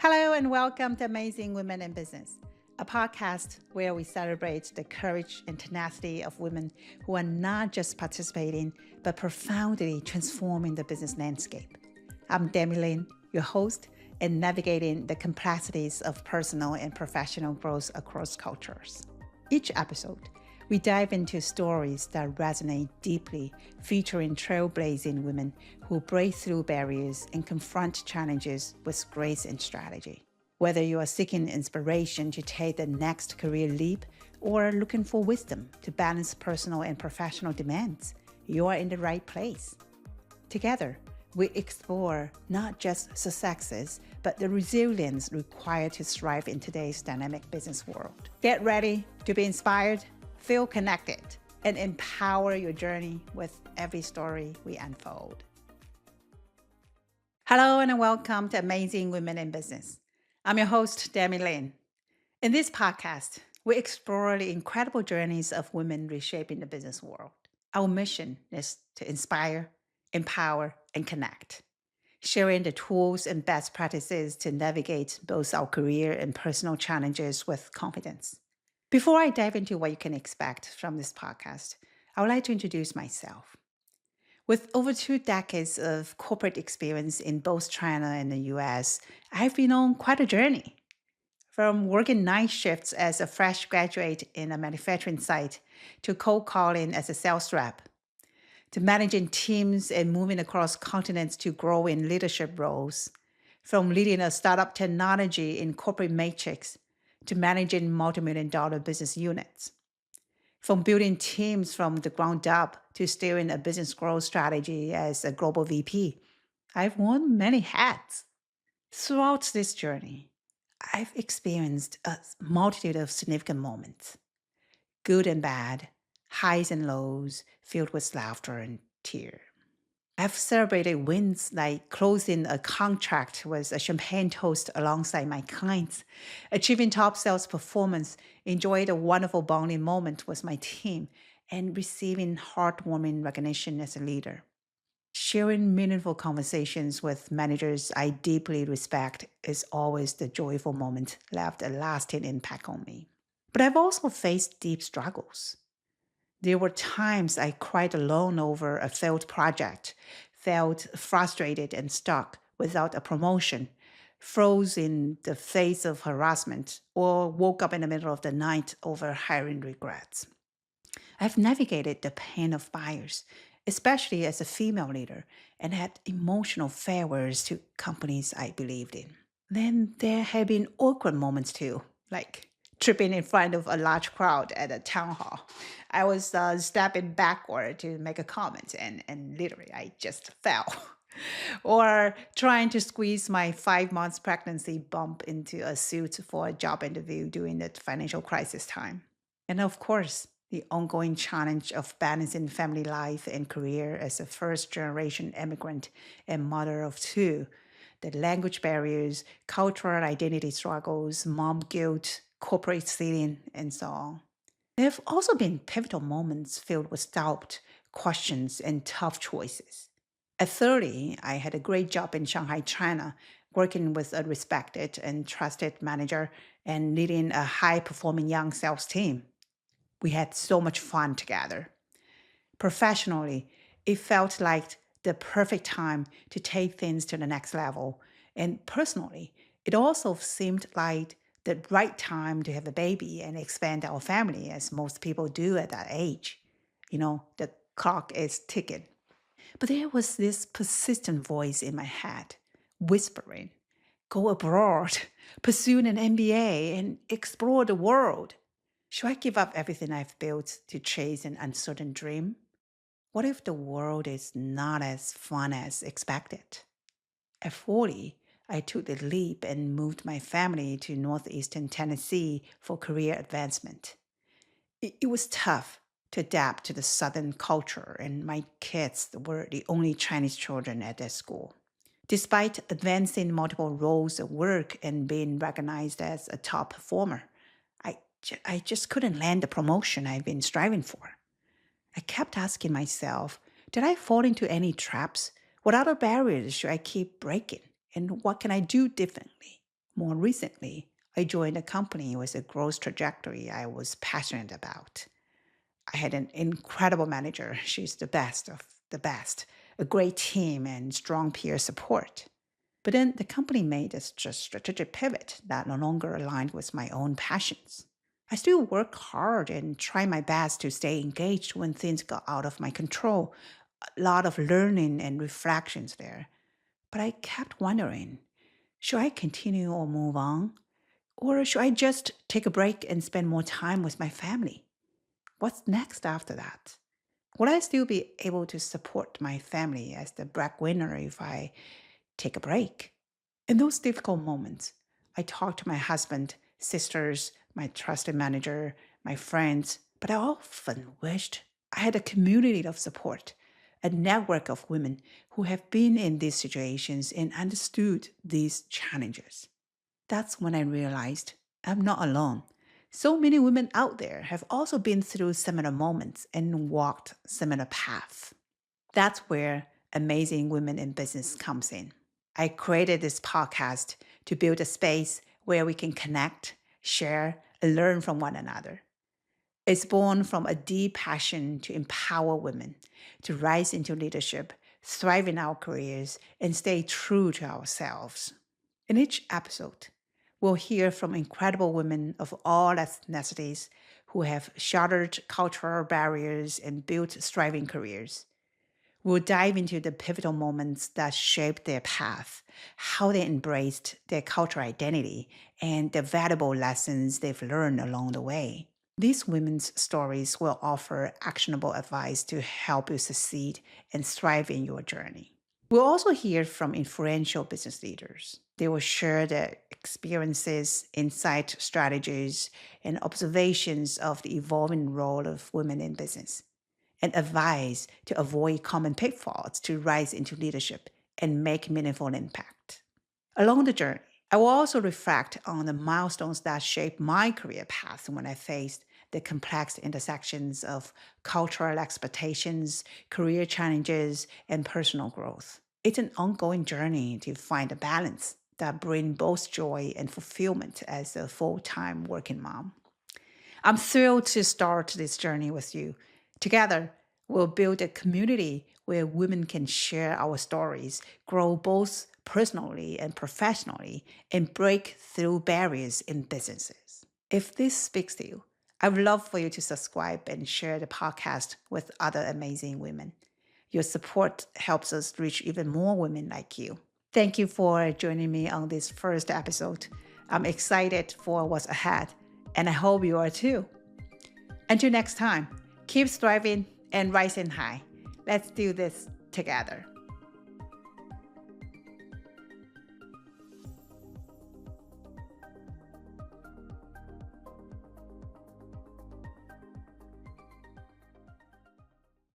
Hello and welcome to Amazing Women in Business, a podcast where we celebrate the courage and tenacity of women who are not just participating, but profoundly transforming the business landscape. I'm Demi Lin, your host, and navigating the complexities of personal and professional growth across cultures. Each episode, we dive into stories that resonate deeply, featuring trailblazing women who break through barriers and confront challenges with grace and strategy. Whether you are seeking inspiration to take the next career leap or looking for wisdom to balance personal and professional demands, you are in the right place. Together, we explore not just successes, but the resilience required to thrive in today's dynamic business world. Get ready to be inspired, feel connected, and empower your journey with every story we unfold. Hello and welcome to Amazing Women in Business. I'm your host, Demi Lin. In this podcast, we explore the incredible journeys of women reshaping the business world. Our mission is to inspire, empower, and connect, sharing the tools and best practices to navigate both our career and personal challenges with confidence. Before I dive into what you can expect from this podcast, I would like to introduce myself. With over 2 decades of corporate experience in both China and the US, I've been on quite a journey. From working night shifts as a fresh graduate in a manufacturing site to cold calling as a sales rep, to managing teams and moving across continents to grow in leadership roles, from leading a startup technology in corporate matrix to managing multi-million-dollar business units, from building teams from the ground up to steering a business growth strategy as a global VP. I've worn many hats. Throughout this journey, I've experienced a multitude of significant moments, good and bad, highs and lows, filled with laughter and tears. I've celebrated wins like closing a contract with a champagne toast alongside my clients, achieving top sales performance, enjoyed a wonderful bonding moment with my team, and receiving heartwarming recognition as a leader. Sharing meaningful conversations with managers I deeply respect is always the joyful moment left a lasting impact on me. But I've also faced deep struggles. There were times I cried alone over a failed project, felt frustrated and stuck without a promotion, froze in the face of harassment, or woke up in the middle of the night over hiring regrets. I've navigated the pain of buyers, especially as a female leader, and had emotional farewells to companies I believed in. Then there have been awkward moments too, like tripping in front of a large crowd at a town hall. I was stepping backward to make a comment, and literally I just fell. Or trying to squeeze my 5 months pregnancy bump into a suit for a job interview during the financial crisis time. And of course, the ongoing challenge of balancing family life and career as a first generation immigrant and mother of two, the language barriers, cultural identity struggles, mom guilt, corporate ceiling, and so on. There have also been pivotal moments filled with doubt, questions, and tough choices. At 30, I had a great job in Shanghai, China, working with a respected and trusted manager and leading a high performing young sales team. We had so much fun together. Professionally, it felt like the perfect time to take things to the next level. And personally, it also seemed like the right time to have a baby and expand our family, as most people do at that age. The clock is ticking. But there was this persistent voice in my head, whispering, go abroad, pursue an MBA, and explore the world. Should I give up everything I've built to chase an uncertain dream? What if the world is not as fun as expected? At 40, I took the leap and moved my family to northeastern Tennessee for career advancement. It was tough to adapt to the southern culture, and my kids were the only Chinese children at their school. Despite advancing multiple roles at work and being recognized as a top performer, I just couldn't land the promotion I've been striving for. I kept asking myself, did I fall into any traps? What other barriers should I keep breaking? And what can I do differently? More recently, I joined a company with a growth trajectory I was passionate about. I had an incredible manager. She's the best of the best, a great team, and strong peer support. But then the company made a strategic pivot that no longer aligned with my own passions. I still work hard and try my best to stay engaged when things got out of my control. A lot of learning and reflections there. But I kept wondering, should I continue or move on? Or should I just take a break and spend more time with my family? What's next after that? Will I still be able to support my family as the breadwinner if I take a break? In those difficult moments, I talk to my husband, sisters, my trusted manager, my friends, but I often wished I had a community of support, a network of women who have been in these situations and understood these challenges. That's when I realized I'm not alone. So many women out there have also been through similar moments and walked similar paths. That's where Amazing Women in Business comes in. I created this podcast to build a space where we can connect, share, and learn from one another. It's born from a deep passion to empower women, to rise into leadership, thrive in our careers, and stay true to ourselves. In each episode, we'll hear from incredible women of all ethnicities who have shattered cultural barriers and built thriving careers. We'll dive into the pivotal moments that shaped their path, how they embraced their cultural identity, and the valuable lessons they've learned along the way. These women's stories will offer actionable advice to help you succeed and thrive in your journey. We'll also hear from influential business leaders. They will share their experiences, insight, strategies, and observations of the evolving role of women in business and advice to avoid common pitfalls to rise into leadership and make meaningful impact. Along the journey, I will also reflect on the milestones that shaped my career path when I faced the complex intersections of cultural expectations, career challenges, and personal growth. It's an ongoing journey to find a balance that brings both joy and fulfillment as a full-time working mom. I'm thrilled to start this journey with you. Together, we'll build a community where women can share our stories, grow both personally and professionally, and break through barriers in businesses. If this speaks to you, I would love for you to subscribe and share the podcast with other amazing women. Your support helps us reach even more women like you. Thank you for joining me on this first episode. I'm excited for what's ahead, and I hope you are too. Until next time, keep striving and rising high. Let's do this together.